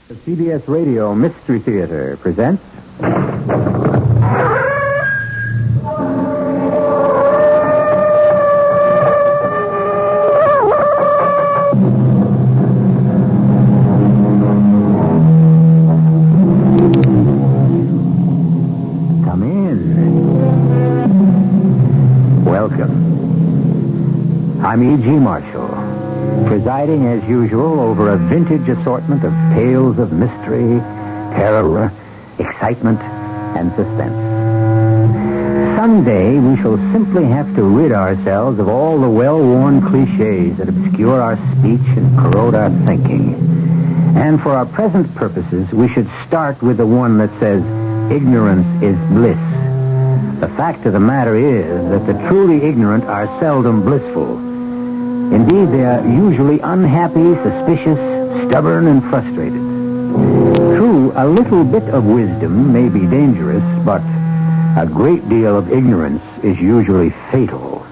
The CBS Radio Mystery Theater presents... Come in. Welcome. I'm E.G. Marshall, presiding as usual over a vintage assortment of tales of mystery, terror, excitement, and suspense. Someday we shall simply have to rid ourselves of all the well-worn cliches that obscure our speech and corrode our thinking. And for our present purposes, we should start with the one that says, ignorance is bliss. The fact of the matter is that the truly ignorant are seldom blissful. Indeed, they are usually unhappy, suspicious, stubborn, and frustrated. True, a little bit of wisdom may be dangerous, but a great deal of ignorance is usually fatal,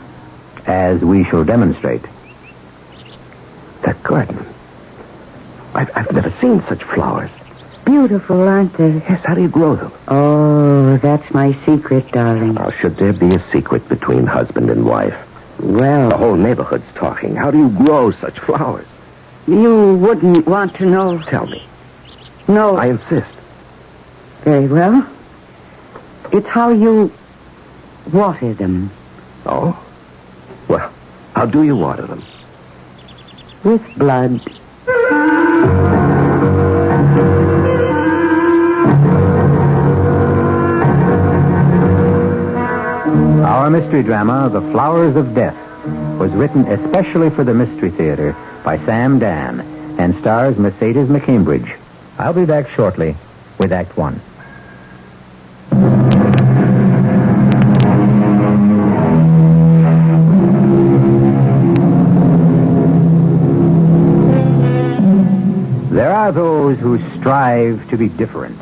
as we shall demonstrate. That garden. I've never seen such flowers. Beautiful, aren't they? Yes, how do you grow them? Oh, that's my secret, darling. Now, should there be a secret between husband and wife? Well, The whole neighborhood's talking. How do you grow such flowers? you wouldn't want to know. Tell me. No. I insist. Very well. It's how you water them. Oh? Well, how do you water them? With blood. Our mystery drama, The Flowers of Death, was written especially for the Mystery Theater by Sam Dan and stars Mercedes McCambridge. I'll be back shortly with Act One. There are those who strive to be different,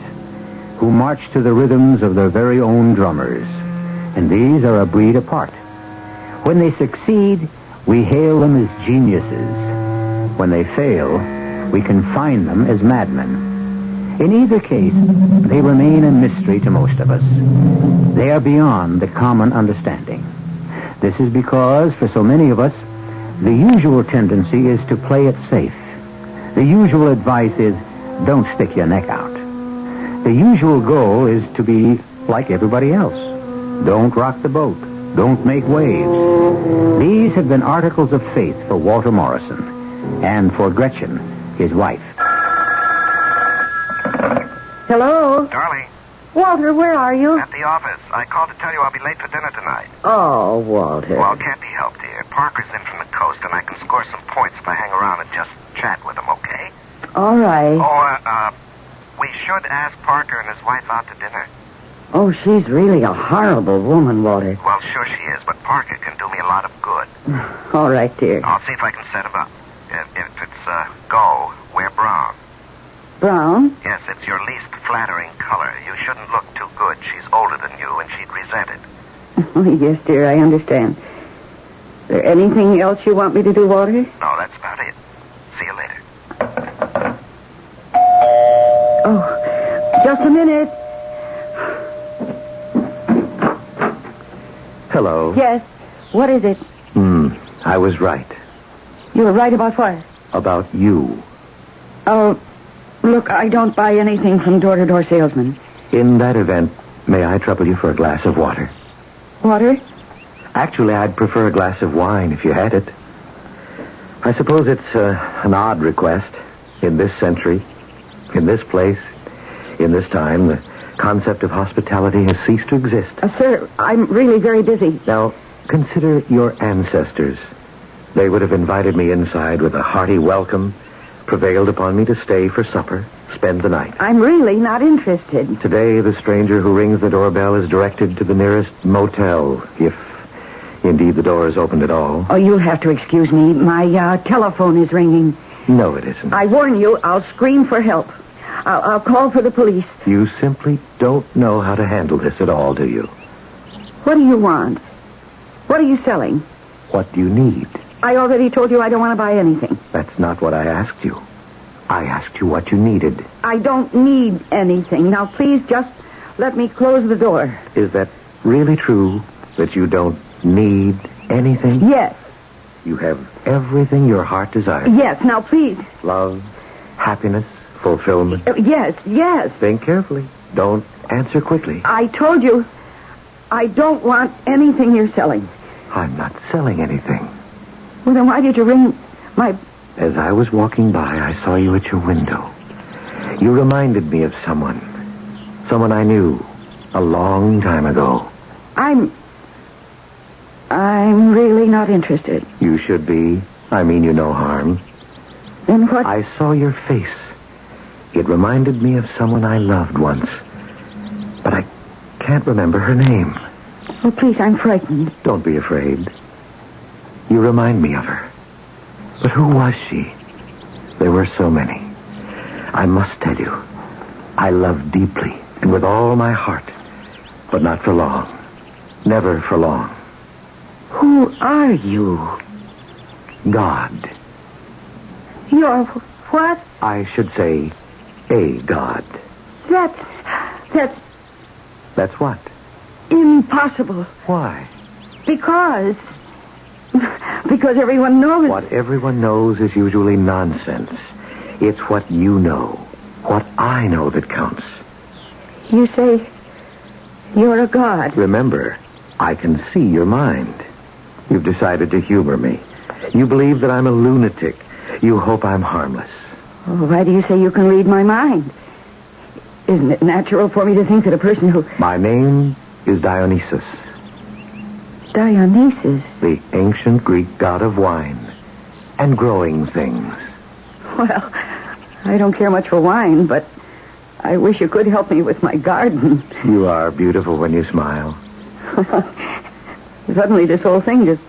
who march to the rhythms of their very own drummers. And these are a breed apart. When they succeed, we hail them as geniuses. When they fail, we confine them as madmen. In either case, they remain a mystery to most of us. They are beyond the common understanding. This is because, for so many of us, the usual tendency is to play it safe. The usual advice is, don't stick your neck out. The usual goal is to be like everybody else. Don't rock the boat. Don't make waves. These have been articles of faith for Walter Morrison and for Gretchen, his wife. Hello? Darling, Walter, where are you? at the office. I called to tell you I'll be late for dinner tonight. Oh, Walter. Well, it can't be helped, dear. Parker's in from the coast, and I can score some points if I hang around and just chat with him, okay? All right. We should ask Parker and his wife out to dinner. Oh, she's really a horrible woman, Walter. Well, sure she is, but Parker can do me a lot of good. All right, dear. I'll see if I can set him up. If it's go, wear brown. Brown? Yes, it's your least flattering color. You shouldn't look too good. She's older than you, and she'd resent it. Oh, yes, dear, I understand. Is there anything else you want me to do, Walter? No, that's about it. See you later. Oh, just a minute. Hello. Yes. What is it? I was right. You were right about what? About you. Oh, look, I don't buy anything from door-to-door salesmen. In that event, may I trouble you for a glass of water? Water? Actually, I'd prefer a glass of wine if you had it. I suppose it's an odd request. In this century, in this place, in this time, the concept of hospitality has ceased to exist. Sir, I'm really very busy. Now, consider your ancestors. They would have invited me inside with a hearty welcome, prevailed upon me to stay for supper, spend the night. I'm really not interested. Today, the stranger who rings the doorbell is directed to the nearest motel, if indeed the door is opened at all. Oh, you'll have to excuse me. My telephone is ringing. No, it isn't. I warn you, I'll scream for help. I'll call for the police. You simply don't know how to handle this at all, do you? What do you want? What are you selling? What do you need? I already told you I don't want to buy anything. That's not what I asked you. I asked you what you needed. I don't need anything. Now, please just let me close the door. Is that really true, that you don't need anything? Yes. You have everything your heart desires. Yes, now please. Love, happiness, fulfillment. Yes. Think carefully. Don't answer quickly. I told you, I don't want anything you're selling. I'm not selling anything. Well, then why did you ring my... As I was walking by, I saw you at your window. You reminded me of someone. Someone I knew a long time ago. I'm really not interested. You should be. I mean you no harm. Then what? I saw your face. It reminded me of someone I loved once. But I can't remember her name. Oh, please, I'm frightened. Don't be afraid. You remind me of her. But who was she? There were so many. I must tell you, I loved deeply and with all my heart, but not for long. Never for long. Who are you? God. You're what? I should say, a God. That's That's what? impossible. Why? Because everyone knows. What everyone knows is usually nonsense. It's what you know, what I know that counts. You say you're a god. Remember, I can see your mind. You've decided to humor me. You believe that I'm a lunatic. You hope I'm harmless. Oh, why do you say you can read my mind? Isn't it natural for me to think that a person who... My name is Dionysus, Dionysus? the ancient Greek god of wine and growing things. Well, I don't care much for wine, but I wish you could help me with my garden. You are beautiful when you smile. Suddenly this whole thing just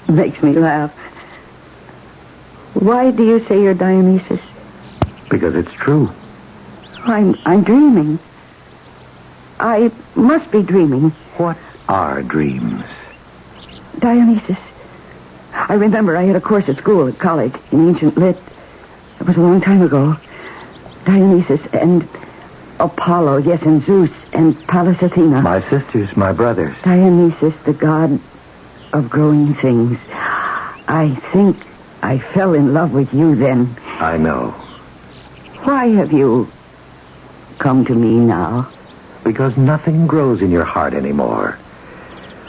makes me laugh. Why do you say you're Dionysus? Because it's true. I'm dreaming. I must be dreaming. What are dreams? Dionysus. I remember I had a course at school, at college, in ancient lit. It was a long time ago. Dionysus and Apollo, yes, and Zeus and Pallas Athena. My sisters, my brothers. Dionysus, the god of growing things. I think I fell in love with you then. I know. Why have you come to me now? Because nothing grows in your heart anymore.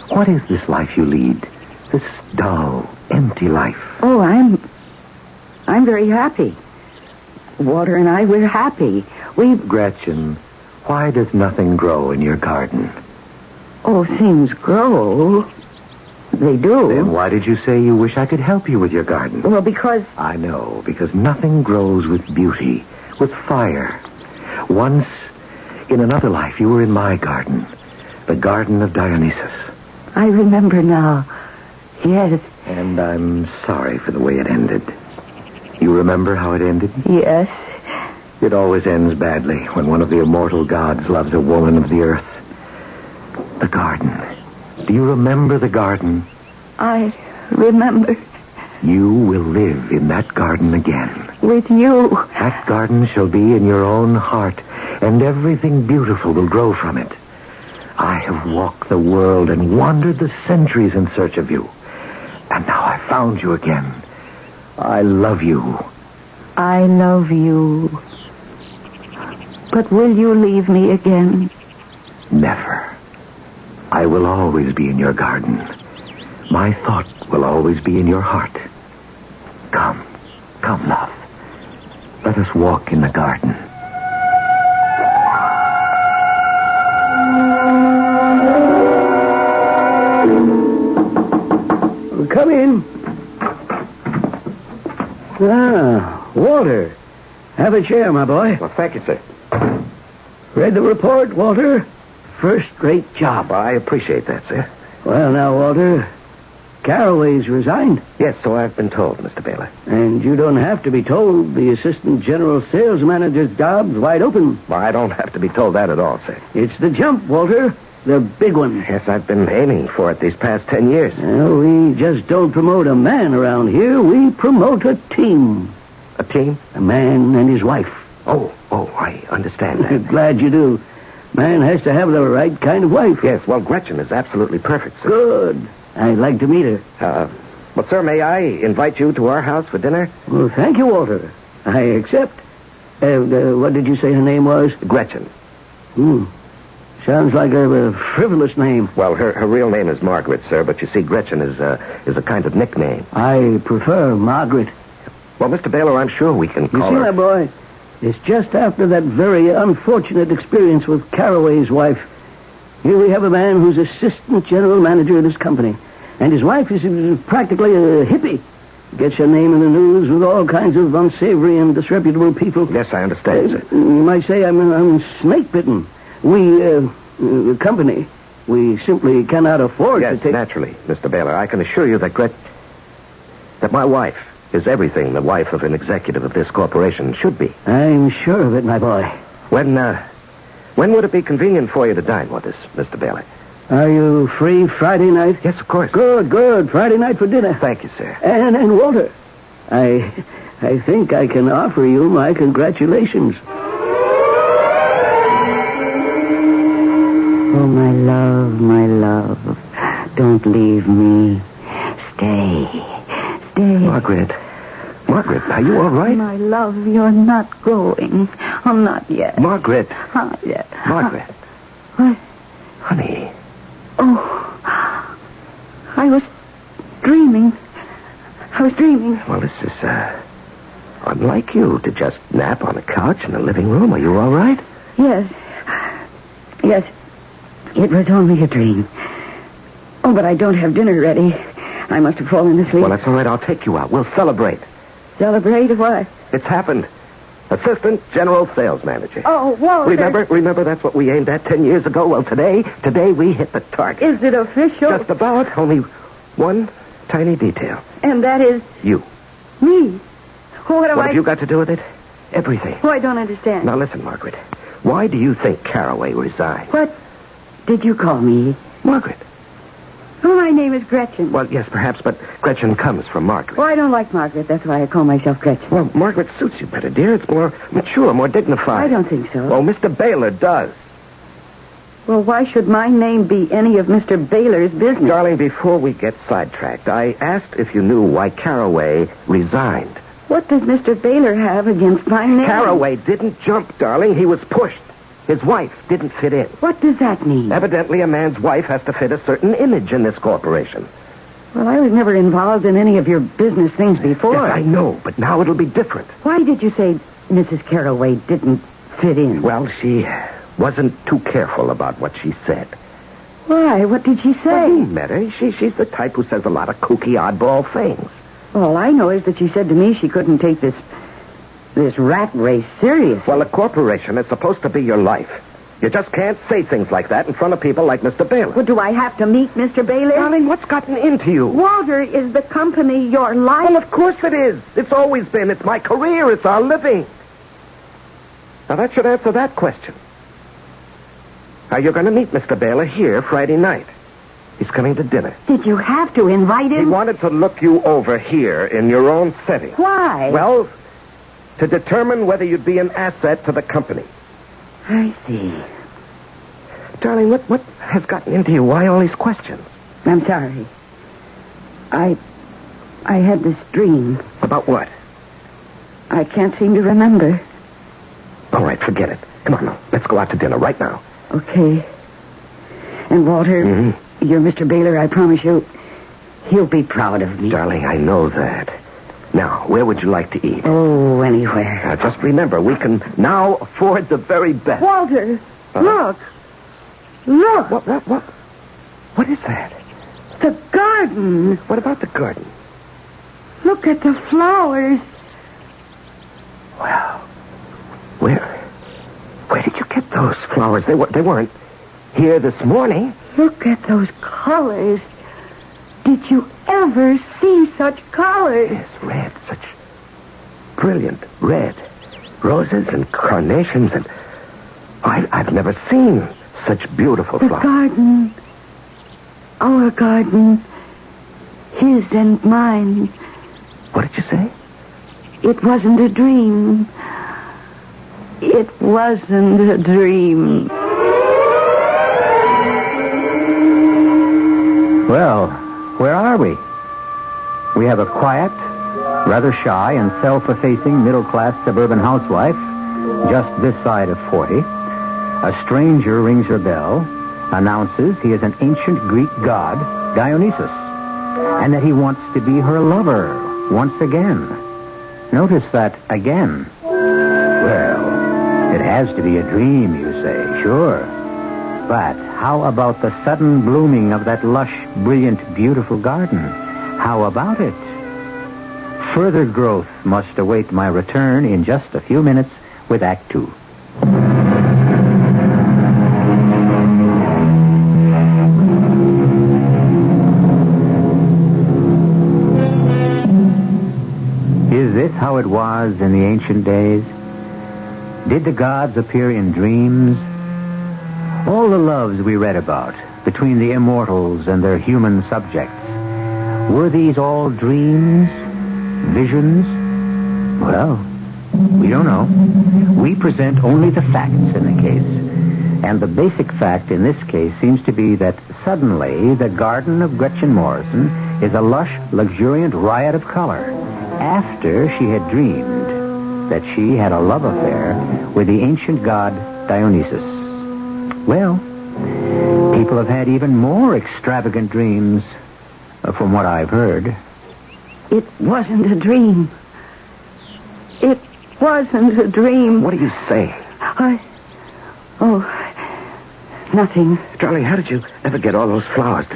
What is this life you lead? This dull, empty life. Oh, I'm very happy. Walter and I, we're happy. Gretchen, why does nothing grow in your garden? Oh, things grow. They do. Then why did you say you wish I could help you with your garden? Well, because... I know, because nothing grows with beauty, with fire. Once, in another life, you were in my garden, the garden of Dionysus. I remember now. Yes. And I'm sorry for the way it ended. You remember how it ended? Yes. It always ends badly when one of the immortal gods loves a woman of the earth. The garden. Do you remember the garden? I remember. You will live in that garden again. With you. That garden shall be in your own heart, and everything beautiful will grow from it. I have walked the world and wandered the centuries in search of you. And now I found you again. I love you. I love you. But will you leave me again? Never. I will always be in your garden. My thought will always be in your heart. Come, love. Let us walk in the garden. Come in. Walter. Have a chair, my boy. Well, thank you, sir. Read the report, Walter? First-rate job. I appreciate that, sir. Well, now, Walter, Carraway's resigned. Yes, so I've been told, Mr. Baylor. And you don't have to be told. The assistant general sales manager's job's wide open. Well, I don't have to be told that at all, sir. It's the jump, Walter. The big one. Yes, I've been aiming for it these past 10 years. Well, we just don't promote a man around here. We promote a team. A team? A man and his wife. Oh, I understand that. Glad you do. Man has to have the right kind of wife. Yes, well, Gretchen is absolutely perfect, sir. Good. I'd like to meet her. Well, sir, may I invite you to our house for dinner? Well, thank you, Walter. I accept. What did you say her name was? Gretchen. Sounds like a frivolous name. Well, her real name is Margaret, sir, but you see, Gretchen is a kind of nickname. I prefer Margaret. Well, Mr. Baylor, I'm sure we can call You see, her... my boy, it's just after that very unfortunate experience with Caraway's wife. Here we have a man who's assistant general manager in his company. And his wife is practically a hippie. Gets her name in the news with all kinds of unsavory and disreputable people. Yes, I understand, sir. You might say I'm snake-bitten. We, the company, we simply cannot afford to Yes, take... naturally, Mr. Baylor. I can assure you that that my wife is everything the wife of an executive of this corporation should be. I'm sure of it, my boy. When would it be convenient for you to dine with us, Mr. Baylor? Are you free Friday night? Yes, of course. Good. Friday night for dinner. Thank you, sir. And Walter, I think I can offer you my congratulations. Oh, my love, don't leave me. Stay. Margaret, are you all right? My love, you're not going. Oh, not yet. Margaret. Not yet. Margaret. What? Honey. Oh, I was dreaming. Well, this is, unlike you to just nap on a couch in the living room. Are you all right? Yes. It was only a dream. Oh, but I don't have dinner ready. I must have fallen asleep. Well, that's all right. I'll take you out. We'll celebrate. Celebrate what? It's happened. Assistant General Sales Manager. Oh, Walter. Remember that's what we aimed at 10 years ago? Well, today we hit the target. Is it official? Just about. Only one tiny detail. And that is? You. Me? What have you got to do with it? Everything. Oh, I don't understand. Now, listen, Margaret. Why do you think Caraway resigned? What did you call me? Margaret. Oh, my name is Gretchen. Well, yes, perhaps, but Gretchen comes from Margaret. Oh, I don't like Margaret. That's why I call myself Gretchen. Well, Margaret suits you better, dear. It's more mature, more dignified. I don't think so. Oh, Mr. Baylor does. Well, why should my name be any of Mr. Baylor's business? Darling, before we get sidetracked, I asked if you knew why Caraway resigned. What does Mr. Baylor have against my name? Caraway didn't jump, darling. He was pushed. His wife didn't fit in. What does that mean? Evidently, a man's wife has to fit a certain image in this corporation. Well, I was never involved in any of your business things before. Yes, I know, but now it'll be different. Why did you say Mrs. Caraway didn't fit in? Well, she wasn't too careful about what she said. Why? What did she say? Well, you met her. She's the type who says a lot of kooky, oddball things. All I know is that she said to me she couldn't take this rat race seriously. Well, a corporation is supposed to be your life. You just can't say things like that in front of people like Mr. Baylor. Well, do I have to meet Mr. Baylor? Darling, what's gotten into you? Walter, is the company your life? Well, of course it is. It's always been. It's my career. It's our living. Now, that should answer that question. Now, you're going to meet Mr. Baylor here Friday night. He's coming to dinner. Did you have to invite him? He wanted to look you over here in your own setting. Why? Well, to determine whether you'd be an asset to the company. I see. Darling, what has gotten into you? Why all these questions? I'm sorry. I had this dream. About what? I can't seem to remember. All right, forget it. Come on now. Let's go out to dinner right now. Okay. And Walter, you're Mr. Baylor, I promise you, he'll be proud of me. Darling, I know that. Now, where would you like to eat? Oh, anywhere. Now, just remember, we can now afford the very best. Walter, look. Look. What is that? The garden. What about the garden? Look at the flowers. Well, where did you get those flowers? They weren't here this morning. Look at those colors. Did you ever see such colors? Yes, red, such brilliant red. Roses and carnations and... I've never seen such beautiful flowers. The garden. Our garden. His and mine. What did you say? It wasn't a dream. It wasn't a dream. Well, where are we? We have a quiet, rather shy and self-effacing middle-class suburban housewife just this side of 40. A stranger rings her bell, announces he is an ancient Greek god, Dionysus, and that he wants to be her lover once again. Notice that again. Well, it has to be a dream, you say, sure. But how about the sudden blooming of that lush, brilliant, beautiful garden? How about it? Further growth must await my return in just a few minutes with Act 2. Is this how it was in the ancient days? Did the gods appear in dreams? All the loves we read about between the immortals and their human subjects, were these all dreams? Visions? Well, we don't know. We present only the facts in the case. And the basic fact in this case seems to be that suddenly the garden of Gretchen Morrison is a lush, luxuriant riot of color after she had dreamed that she had a love affair with the ancient god Dionysus. Well, people have had even more extravagant dreams, from what I've heard. It wasn't a dream. It wasn't a dream. What are you saying? Nothing. Charlie, how did you ever get all those flowers?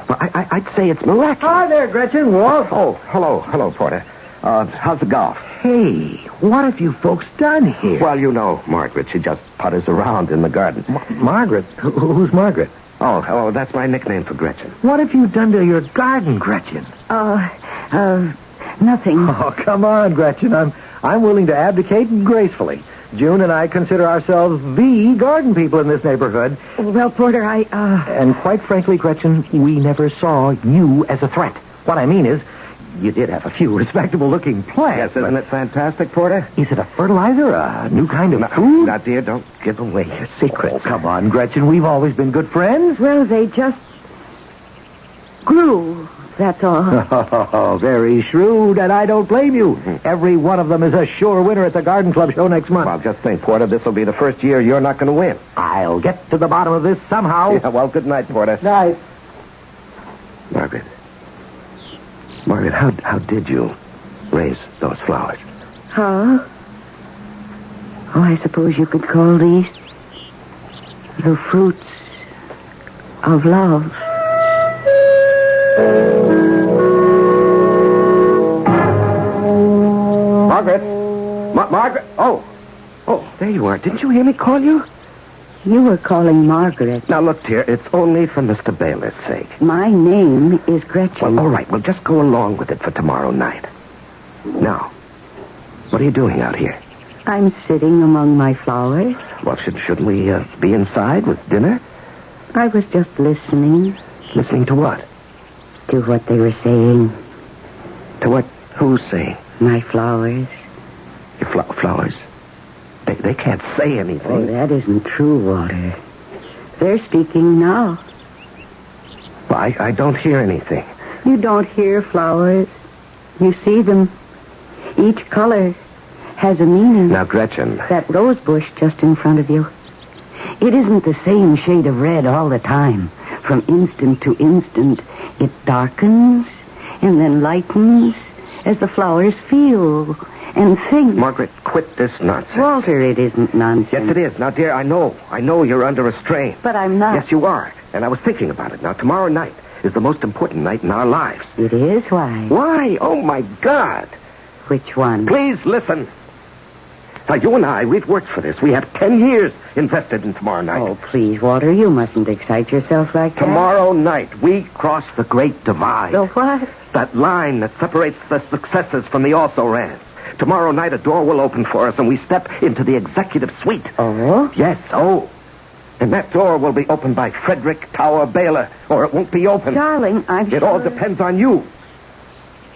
Well, I'd say it's miraculous. Hi there, Gretchen. Walt. Oh, hello, Porter. How's the golf? Hey, what have you folks done here? Well, you know, Margaret, she just putters around in the garden. Margaret? Who's Margaret? Oh, that's my nickname for Gretchen. What have you done to your garden, Gretchen? Nothing. Oh, come on, Gretchen. I'm willing to abdicate gracefully. June and I consider ourselves the garden people in this neighborhood. Well, Porter, And quite frankly, Gretchen, we never saw you as a threat. What I mean is, you did have a few respectable-looking plants. Yes, isn't it fantastic, Porter? Is it a fertilizer, a new kind of food? Now, dear, don't give away your secrets. Oh, come on, Gretchen. We've always been good friends. Well, they just grew, that's all. Oh, very shrewd, and I don't blame you. Every one of them is a sure winner at the Garden Club show next month. Well, just think, Porter, this will be the first year you're not going to win. I'll get to the bottom of this somehow. Yeah, well, good night, Porter. Night. Margaret, how did you raise those flowers? Huh? Oh, I suppose you could call these the fruits of love. Margaret! Margaret! Oh, there you are. Didn't you hear me call you? You were calling Margaret. Now, look, dear, it's only for Mr. Baylor's sake. My name is Gretchen. Well, all right, we'll just go along with it for tomorrow night. Now, what are you doing out here? I'm sitting among my flowers. Well, shouldn't we be inside with dinner? I was just listening. Listening to what? To what they were saying. To what? Who's saying? My flowers. Your flowers? They can't say anything. Oh, that isn't true, Walter. They're speaking now. Well, I don't hear anything. You don't hear flowers. You see them. Each color has a meaning. Now, Gretchen. That rose bush just in front of you. It isn't the same shade of red all the time. From instant to instant, it darkens and then lightens as the flowers feel and think. Margaret, quit this nonsense. Walter, it isn't nonsense. Yes, it is. Now, dear, I know you're under a strain. But I'm not. Yes, you are. And I was thinking about it. Now, tomorrow night is the most important night in our lives. It is? Why? Why? Oh, my God. Which one? Please listen. Now, you and I, we've worked for this. We have 10 years invested in tomorrow night. Oh, please, Walter, you mustn't excite yourself like that. Tomorrow night, we cross the Great Divide. The what? That line that separates the successes from the also-rans. Tomorrow night, a door will open for us, and we step into the executive suite. Oh? Yes, oh. And that door will be opened by Frederick Tower Baylor, or it won't be open. Darling, It all depends on you.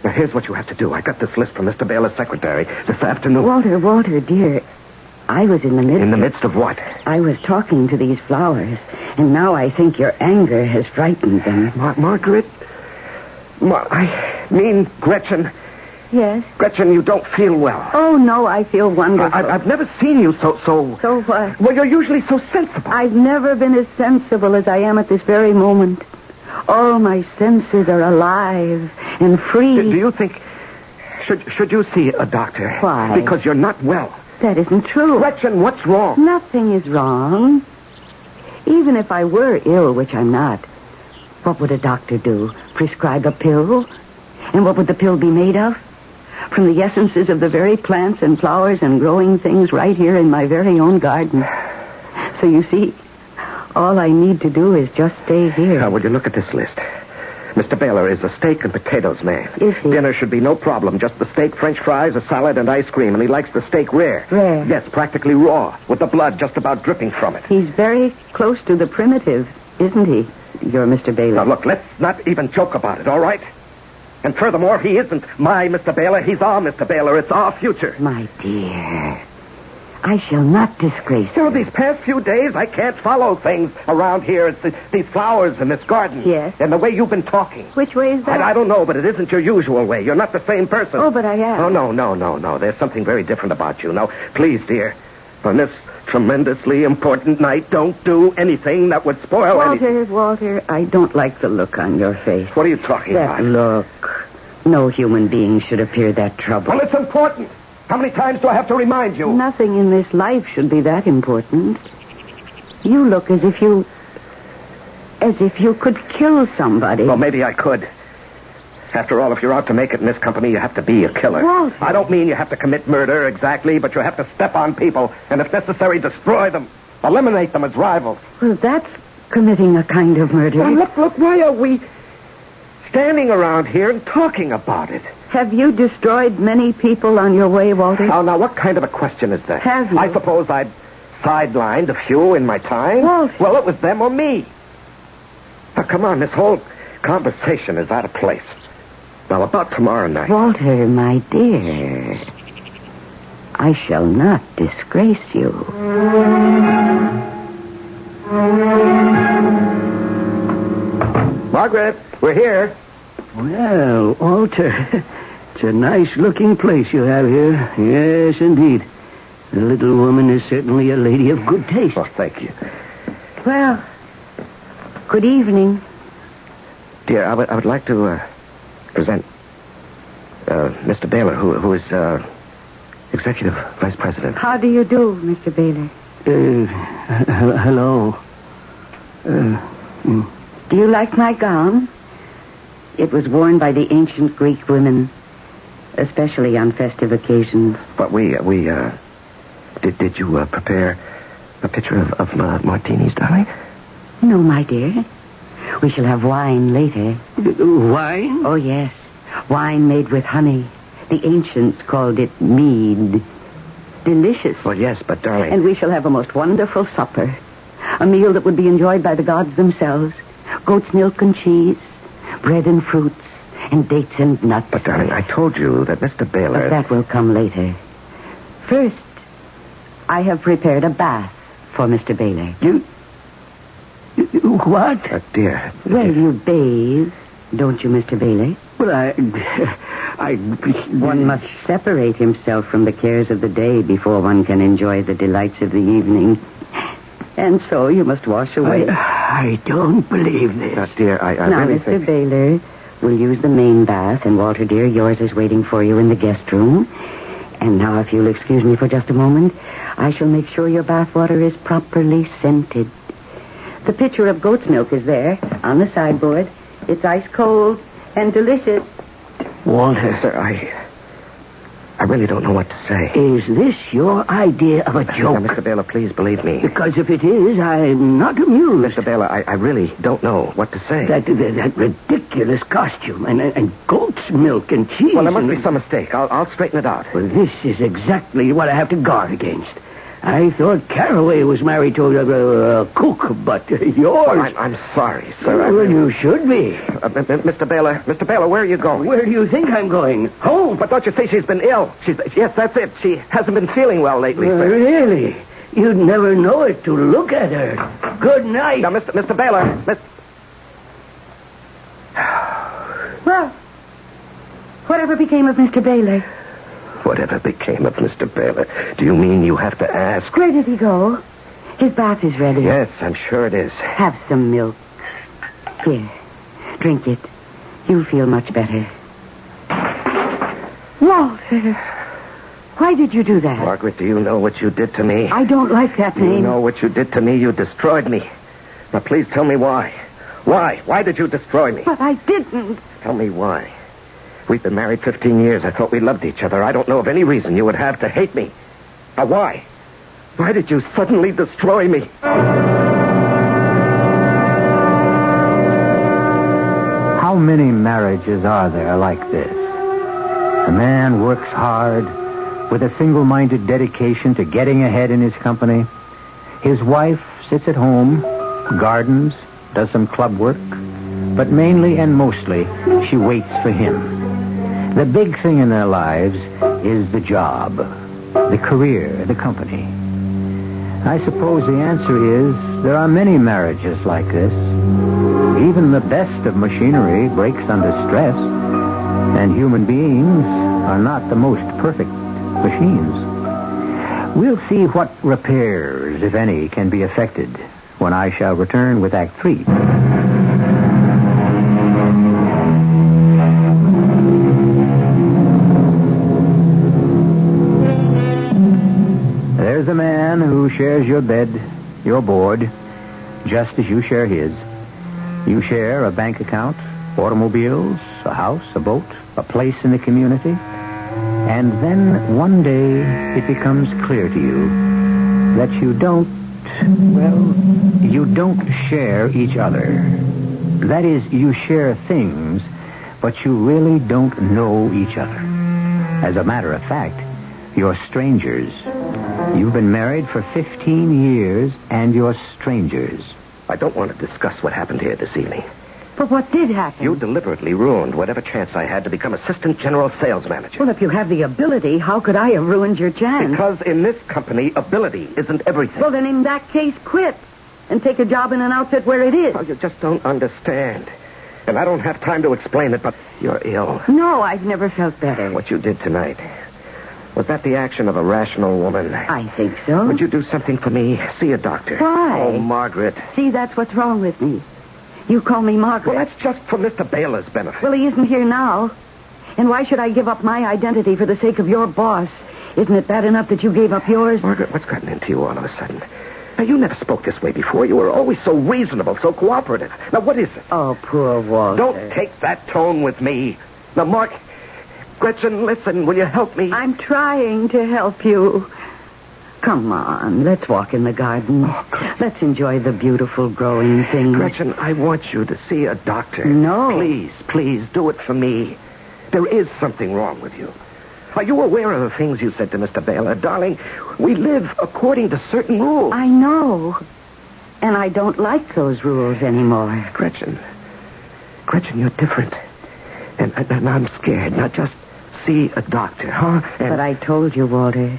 Now, here's what you have to do. I got this list from Mr. Baylor's secretary this afternoon. Walter, dear, I was in the midst... In the midst of what? I was talking to these flowers, and now I think your anger has frightened them. Margaret? I mean, Gretchen. Yes? Gretchen, you don't feel well. Oh, no, I feel wonderful. I've never seen you so... So what? Well, you're usually so sensible. I've never been as sensible as I am at this very moment. All my senses are alive and free. Do you think... Should you see a doctor? Why? Because you're not well. That isn't true. Gretchen, what's wrong? Nothing is wrong. Even if I were ill, which I'm not, what would a doctor do? Prescribe a pill? And what would the pill be made of? From the essences of the very plants and flowers and growing things right here in my very own garden. So you see, all I need to do is just stay here. Now, will you look at this list? Mr. Baylor is a steak and potatoes man. Is he? Dinner should be no problem. Just the steak, French fries, a salad, and ice cream. And he likes the steak rare. Rare? Yes, practically raw, with the blood just about dripping from it. He's very close to the primitive, isn't he, your Mr. Baylor? Now, look, let's not even joke about it, all right? And furthermore, he isn't my Mr. Baylor. He's our Mr. Baylor. It's our future. My dear, I shall not disgrace You know, you. these past few days, I can't follow things around here. It's these flowers in this garden. Yes. And the way you've been talking. Which way is that? I don't know, but it isn't your usual way. You're not the same person. Oh, but I am. Oh, no. There's something very different about you. Now, please, dear, on this tremendously important night, don't do anything that would spoil anything. Walter, I don't like the look on your face. What are you talking That about? look. No human being should appear that troubled. Well, it's important. How many times do I have to remind you? Nothing in this life should be that important. You look as if you could kill somebody. Well, maybe I could. After all, if you're out to make it in this company, you have to be a killer. Walter. I don't mean you have to commit murder exactly, but you have to step on people and, if necessary, destroy them. Eliminate them as rivals. Well, that's committing a kind of murder. Well, look, why are we standing around here and talking about it? Have you destroyed many people on your way, Walter? Now, what kind of a question is that? Have you? I suppose I'd sidelined a few in my time. Walter. Well, it was them or me. Now, come on, this whole conversation is out of place. Now, about tomorrow night. Walter, my dear, I shall not disgrace you. Margaret, we're here. Well, Walter, it's a nice-looking place you have here. Yes, indeed. The little woman is certainly a lady of good taste. Oh, thank you. Well, good evening. Dear, I would like to present Mr. Baylor, who is Executive Vice President. How do you do, Mr. Baylor? Hello. Do you like my gown? It was worn by the ancient Greek women, especially on festive occasions. But did you prepare a pitcher of martinis, darling? No, my dear. We shall have wine later. Wine? Oh, yes. Wine made with honey. The ancients called it mead. Delicious. Well, yes, but darling... And we shall have a most wonderful supper. A meal that would be enjoyed by the gods themselves. Goat's milk and cheese, bread and fruits, and dates and nuts. But, darling, I told you that Mr. Baylor... But that will come later. First, I have prepared a bath for Mr. Baylor. What? Dear... Well, you bathe, don't you, Mr. Baylor? Well, One must separate himself from the cares of the day before one can enjoy the delights of the evening. And so you must wash away. I don't believe this. Dear, I now, really Mr. think... Baylor, we'll use the main bath, and Walter, dear, yours is waiting for you in the guest room. And now, if you'll excuse me for just a moment, I shall make sure your bath water is properly scented. The pitcher of goat's milk is there, on the sideboard. It's ice cold and delicious. Walter. Sir, I really don't know what to say. Is this your idea of a joke? Now, Mr. Baylor, please believe me. Because if it is, I'm not amused. Mr. Baylor, I really don't know what to say. That ridiculous costume and goat's milk and cheese. Well, there must be some mistake. I'll straighten it out. Well, this is exactly what I have to guard against. I thought Caraway was married to a cook, but yours... Well, I'm sorry, sir. Well, you should be. Mr. Baylor, where are you going? Where do you think I'm going? Home. But don't you see she's been ill? Yes, that's it. She hasn't been feeling well lately, sir. Really? You'd never know it to look at her. Good night. Now, Mr. Baylor, Well, whatever became of Mr. Baylor? Whatever became of Mr. Baylor? Do you mean you have to ask? Where did he go? His bath is ready. Yes, I'm sure it is. Have some milk. Here, drink it. You'll feel much better. Walter, why did you do that? Margaret, do you know what you did to me? I don't like that name. You know what you did to me? You destroyed me. Now, please tell me why. Why? Why did you destroy me? But I didn't. Tell me why. We've been married 15 years. I thought we loved each other. I don't know of any reason you would have to hate me. Now, why? Why did you suddenly destroy me? How many marriages are there like this? A man works hard with a single-minded dedication to getting ahead in his company. His wife sits at home, gardens, does some club work, but mainly and mostly she waits for him. The big thing in their lives is the job, the career, the company. I suppose the answer is there are many marriages like this. Even the best of machinery breaks under stress, and human beings are not the most perfect machines. We'll see what repairs, if any, can be effected when I shall return with Act 3. There's a man who shares your bed, your board, just as you share his. You share a bank account, automobiles, a house, a boat, a place in the community. And then one day it becomes clear to you that you don't share each other. That is, you share things, but you really don't know each other. As a matter of fact, you're strangers. You've been married for 15 years, and you're strangers. I don't want to discuss what happened here this evening. But what did happen? You deliberately ruined whatever chance I had to become assistant general sales manager. Well, if you have the ability, how could I have ruined your chance? Because in this company, ability isn't everything. Well, then in that case, quit. And take a job in an outfit where it is. Oh, you just don't understand. And I don't have time to explain it, but you're ill. No, I've never felt better. What you did tonight, was that the action of a rational woman? I think so. Would you do something for me? See a doctor. Why? Oh, Margaret. See, that's what's wrong with me. You call me Margaret. Well, that's just for Mr. Baylor's benefit. Well, he isn't here now. And why should I give up my identity for the sake of your boss? Isn't it bad enough that you gave up yours? Margaret, what's gotten into you all of a sudden? Now, you never spoke this way before. You were always so reasonable, so cooperative. Now, what is it? Oh, poor Walter. Don't take that tone with me. Now, Mark, Gretchen, listen. Will you help me? I'm trying to help you. Come on, let's walk in the garden. Oh, let's enjoy the beautiful growing things. Gretchen, I want you to see a doctor. No. Please, do it for me. There is something wrong with you. Are you aware of the things you said to Mr. Baylor? Darling, we live according to certain rules. I know. And I don't like those rules anymore. Gretchen, you're different. And I'm scared. Now, just see a doctor, huh? But I told you, Walter,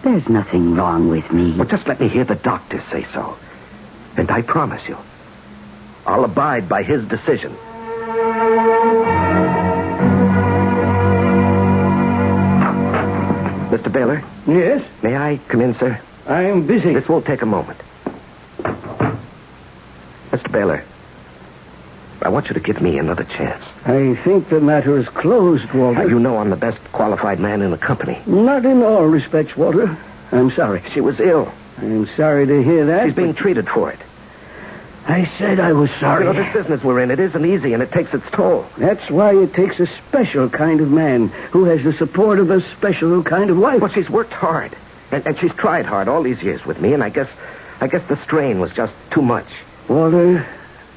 there's nothing wrong with me. Well, just let me hear the doctor say so. And I promise you, I'll abide by his decision. Mr. Baylor? Yes? May I come in, sir? I'm busy. This won't take a moment. Mr. Baylor, I want you to give me another chance. I think the matter is closed, Walter. You know I'm the best qualified man in the company. Not in all respects, Walter. I'm sorry. She was ill. I'm sorry to hear that. She's being treated for it. I said I was sorry. You know, this business we're in, it isn't easy, and it takes its toll. That's why it takes a special kind of man who has the support of a special kind of wife. Well, she's worked hard, and she's tried hard all these years with me, and I guess the strain was just too much. Walter,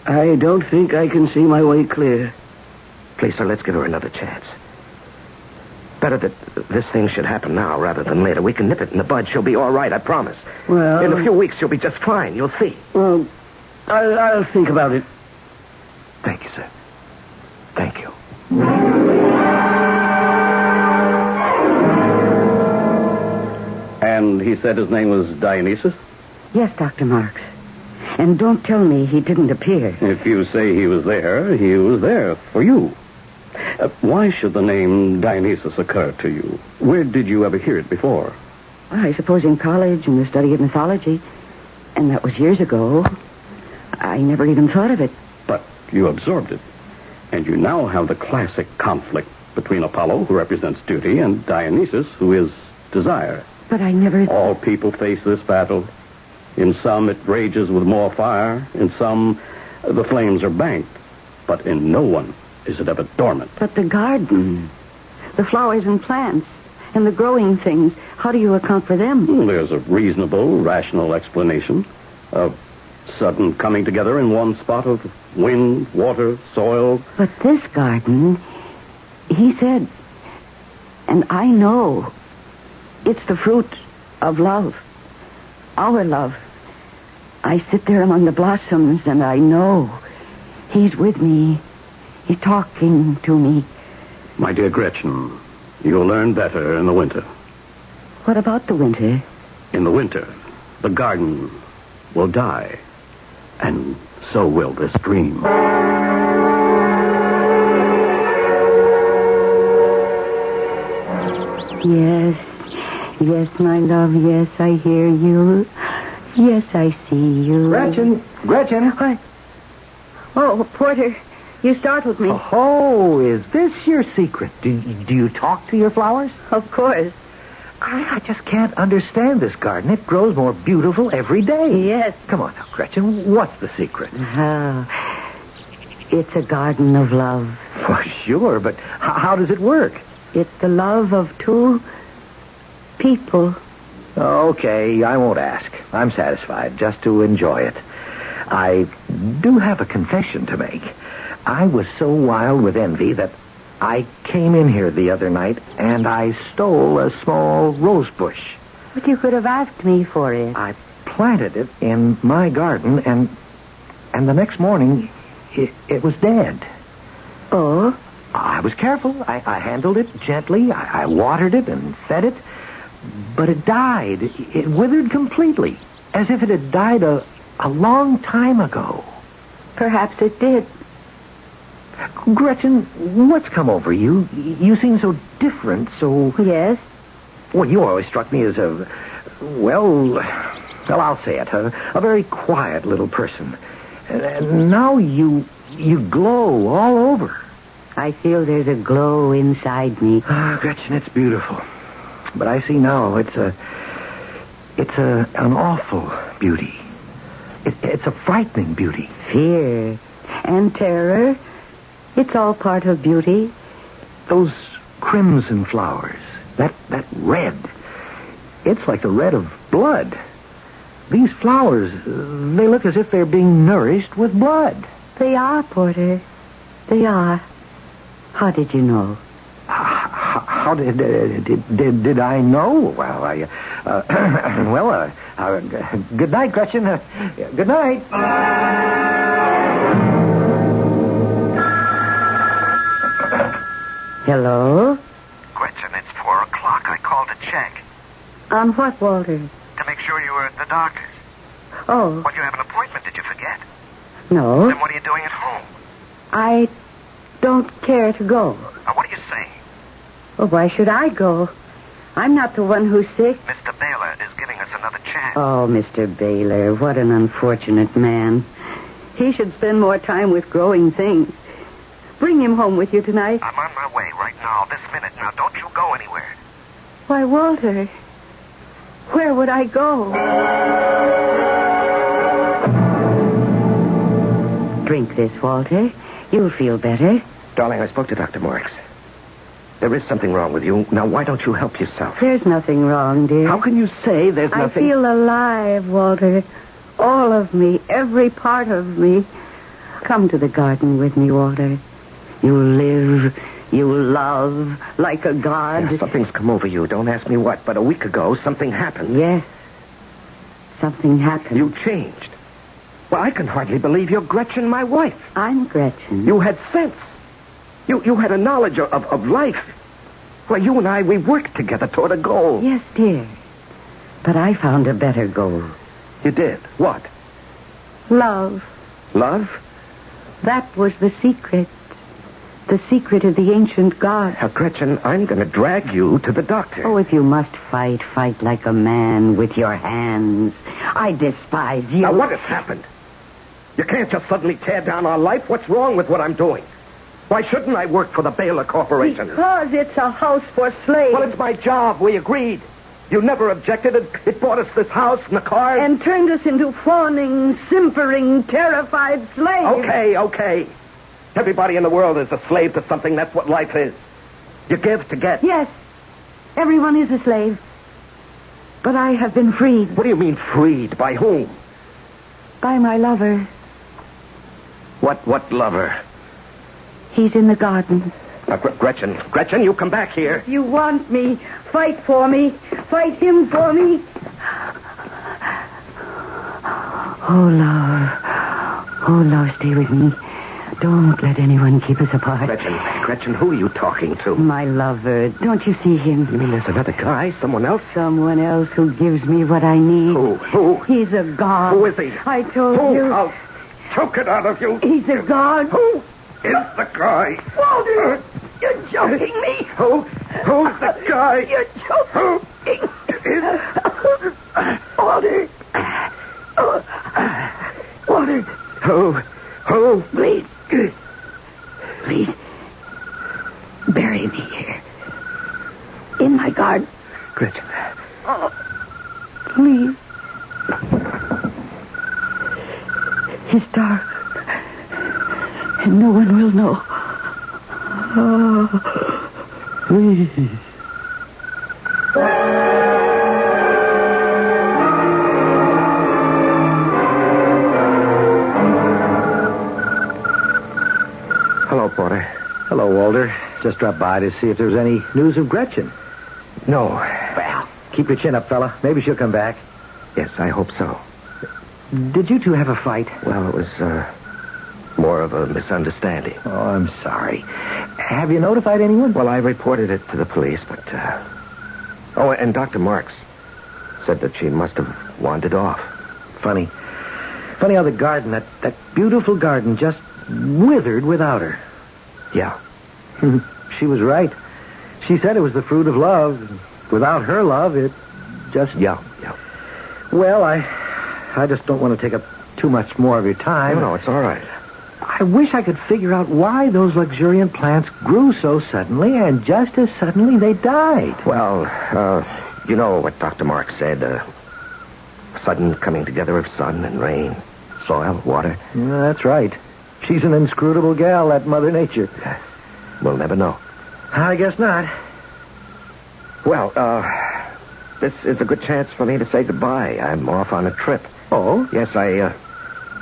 I don't think I can see my way clear. Please, sir, let's give her another chance. Better that this thing should happen now rather than later. We can nip it in the bud. She'll be all right, I promise. Well... In a few weeks, she'll be just fine. You'll see. Well, I'll think about it. Thank you, sir. Thank you. And he said his name was Dionysus? Yes, Dr. Marks. And don't tell me he didn't appear. If you say he was there for you. Why should the name Dionysus occur to you? Where did you ever hear it before? Well, I suppose in college in the study of mythology. And that was years ago. I never even thought of it. But you absorbed it. And you now have the classic conflict between Apollo, who represents duty, and Dionysus, who is desire. But I never... All people face this battle. In some, it rages with more fire. In some, the flames are banked. But in no one is it ever dormant. But the garden, the flowers and plants, and the growing things, how do you account for them? There's a reasonable, rational explanation. A sudden coming together in one spot of wind, water, soil. But this garden, he said, and I know, it's the fruit of love. Our love. I sit there among the blossoms and I know he's with me. He's talking to me. My dear Gretchen, you'll learn better in the winter. What about the winter? In the winter, the garden will die. And so will this dream. Yes, my love, yes, I hear you. Yes, I see you. Gretchen! What? Oh, Porter, you startled me. Oh, is this your secret? Do you talk to your flowers? Of course. I just can't understand this garden. It grows more beautiful every day. Yes. Come on now, Gretchen. What's the secret? Oh, it's a garden of love. For sure, but how does it work? It's the love of two people. Okay, I won't ask. I'm satisfied just to enjoy it. I do have a confession to make. I was so wild with envy that I came in here the other night and I stole a small rose bush. But you could have asked me for it. I planted it in my garden and the next morning it was dead. Oh? I was careful. I handled it gently. I watered it and fed it. But it died. It withered completely, as if it had died a long time ago. Perhaps it did. Gretchen, what's come over you? You seem so different, so... Yes? Well, you always struck me as well, I'll say it, a very quiet little person. And now you glow all over. I feel there's a glow inside me. Ah, Gretchen, it's beautiful. But I see now it's an awful beauty. It's a frightening beauty. Fear and terror. It's all part of beauty. Those crimson flowers, that red. It's like the red of blood. These flowers, they look as if they're being nourished with blood. They are, Porter. They are. How did you know? How did I know? Well, good night, Gretchen. Good night. Hello? Gretchen, it's 4 o'clock. I called to check. On what, Walter? To make sure you were at the doctor's. Oh, Well, you have an appointment. Did you forget? no. Then what are you doing at home? I don't care to go. Now, what are you saying? Well, why should I go? I'm not the one who's sick. Mr. Baylor is giving us another chance. Oh, Mr. Baylor, what an unfortunate man. He should spend more time with growing things. Bring him home with you tonight. I'm on my way right now, this minute. Now, don't you go anywhere. Why, Walter, where would I go? Drink this, Walter. You'll feel better. Darling, I spoke to Dr. Marks. There is something wrong with you. Now, why don't you help yourself? There's nothing wrong, dear. How can you say there's I nothing... feel alive, Walter. All of me, every part of me. Come to the garden with me, Walter. You'll live You love like a god. Yeah, something's come over you. Don't ask me what, but a week ago, something happened. Yes. Something happened. You changed. Well, I can hardly believe you're Gretchen, my wife. I'm Gretchen. You had sense. You had a knowledge of life. Well, you and I, we worked together toward a goal. Yes, dear. But I found a better goal. You did? What? Love. Love? That was the secret. The secret of the ancient gods. Now, Gretchen, I'm going to drag you to the doctor. Oh, if you must fight, fight like a man with your hands. I despise you. Now, what has happened? You can't just suddenly tear down our life. What's wrong with what I'm doing? Why shouldn't I work for the Baylor Corporation? Because it's a house for slaves. Well, it's my job. We agreed. You never objected. It bought us this house and the car. And turned us into fawning, simpering, terrified slaves. Okay. Everybody in the world is a slave to something. That's what life is. You give to get. Yes. Everyone is a slave. But I have been freed. What do you mean freed? By whom? By my lover. What lover? He's in the garden. Now, Gretchen, you come back here. You want me. Fight for me. Fight him for me. Oh, love, stay with me. Don't let anyone keep us apart. Gretchen, who are you talking to? My lover. Don't you see him? You mean there's another guy? Someone else? Someone else who gives me what I need. Who? He's a god. Who is he? I told you. I'll choke it out of you. He's a god. Who is the guy? Walter, you're joking me. Who's the guy? You're joking. Walter. Walter. Who? Please. Bury me here. In my garden. Gretchen. Oh, please. It's dark. And no one will know. Oh, please. Hello, Porter. Hello, Walter. Just dropped by to see if there was any news of Gretchen. No. Well, keep your chin up, fella. Maybe she'll come back. Yes, I hope so. Did you two have a fight? Well, it was more of a misunderstanding. Oh, I'm sorry. Have you notified anyone? Well, I reported it to the police, but... Oh, and Dr. Marks said that she must have wandered off. Funny how the garden, that beautiful garden, just withered without her. Yeah. She was right. She said it was the fruit of love. Without her love, it just... Yeah. Well, I just don't want to take up too much more of your time. No, it's all right. I wish I could figure out why those luxuriant plants grew so suddenly, and just as suddenly they died. Well, you know what Dr. Marks said. Sudden coming together of sun and rain, soil, water. Yeah, that's right. She's an inscrutable gal, that Mother Nature. Yes. We'll never know. I guess not. Well, this is a good chance for me to say goodbye. I'm off on a trip. Oh? Yes, I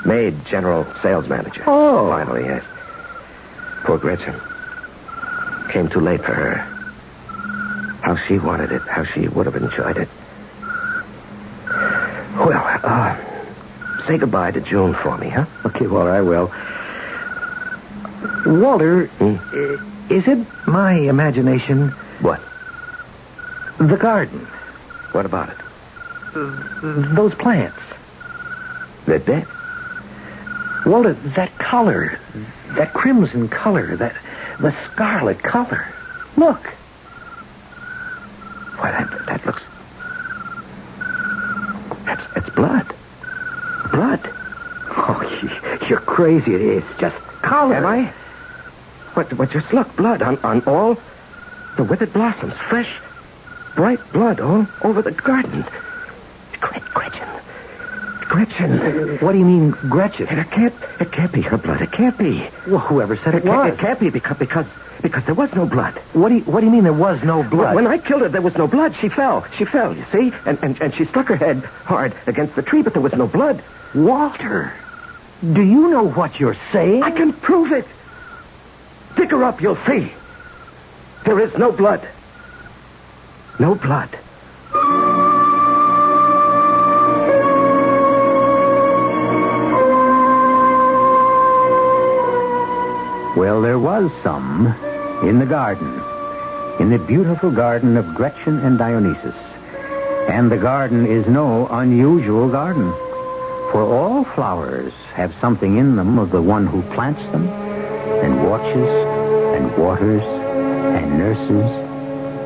made general sales manager. Oh. Finally, yes. Poor Gretchen. Came too late for her. How she wanted it, how she would have enjoyed it. Well, say goodbye to June for me, huh? Okay, Walter, I will. Walter, is it my imagination? What? The garden. What about it? Those plants. They're dead. Walter, that color, that crimson color, the scarlet color. Look. Why, that looks... That's blood. Blood. Oh, you're crazy. It's just color. Am I? But just look, blood on all the withered blossoms. Fresh, bright blood all over the garden. Gretchen. What do you mean, Gretchen? It can't be her blood. It can't be. Well, whoever said it was. It can't be because there was no blood. What do you mean there was no blood? When I killed her, there was no blood. She fell, you see? And she struck her head hard against the tree, but there was no blood. Walter, do you know what you're saying? I can prove it. Dig her up, you'll see. There is no blood. No blood. Well, there was some in the garden, in the beautiful garden of Gretchen and Dionysus. And the garden is no unusual garden, for all flowers have something in them of the one who plants them and watches and waters and nurses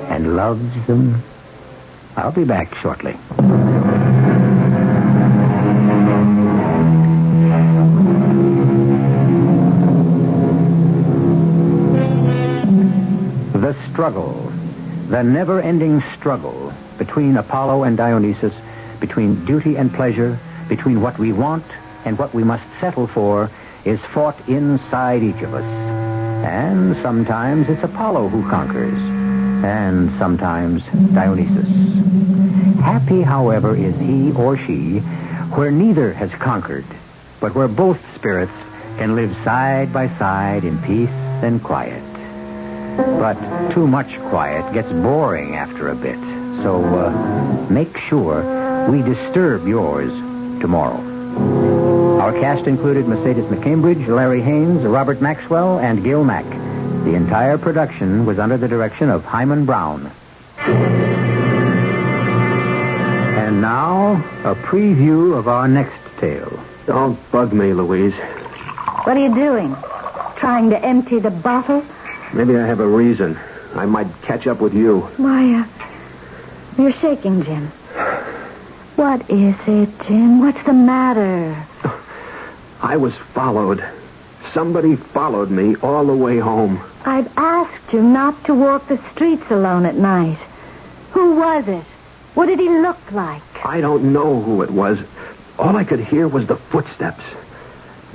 and loves them. I'll be back shortly. The struggle, the never-ending struggle between Apollo and Dionysus, between duty and pleasure, between what we want and what we must settle for, is fought inside each of us. And sometimes it's Apollo who conquers, and sometimes Dionysus. Happy, however, is he or she where neither has conquered, but where both spirits can live side by side in peace and quiet. But too much quiet gets boring after a bit, so make sure we disturb yours tomorrow. Our cast included Mercedes McCambridge, Larry Haynes, Robert Maxwell, and Gil Mack. The entire production was under the direction of Hyman Brown. And now, a preview of our next tale. Don't bug me, Louise. What are you doing? Trying to empty the bottle? Maybe I have a reason. I might catch up with you. Why, you're shaking, Jim. What is it, Jim? What's the matter? I was followed. Somebody followed me all the way home. I've asked you not to walk the streets alone at night. Who was it? What did he look like? I don't know who it was. All I could hear was the footsteps.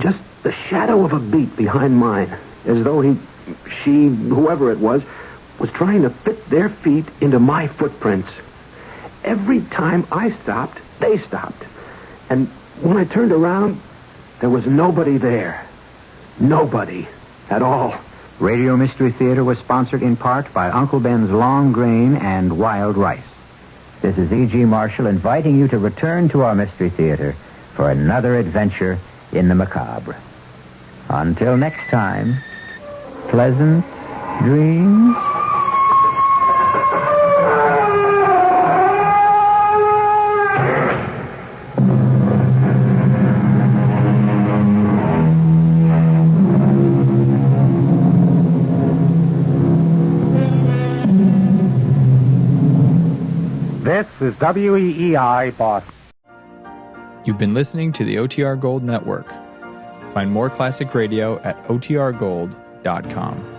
Just the shadow of a beat behind mine. As though she, whoever it was trying to fit their feet into my footprints. Every time I stopped, they stopped. And when I turned around, there was nobody there. Nobody at all. Radio Mystery Theater was sponsored in part by Uncle Ben's Long Grain and Wild Rice. This is E.G. Marshall inviting you to return to our Mystery Theater for another adventure in the macabre. Until next time, pleasant dreams. This is WEEI Boston. You've been listening to the OTR Gold Network. Find more classic radio at otrgold.com.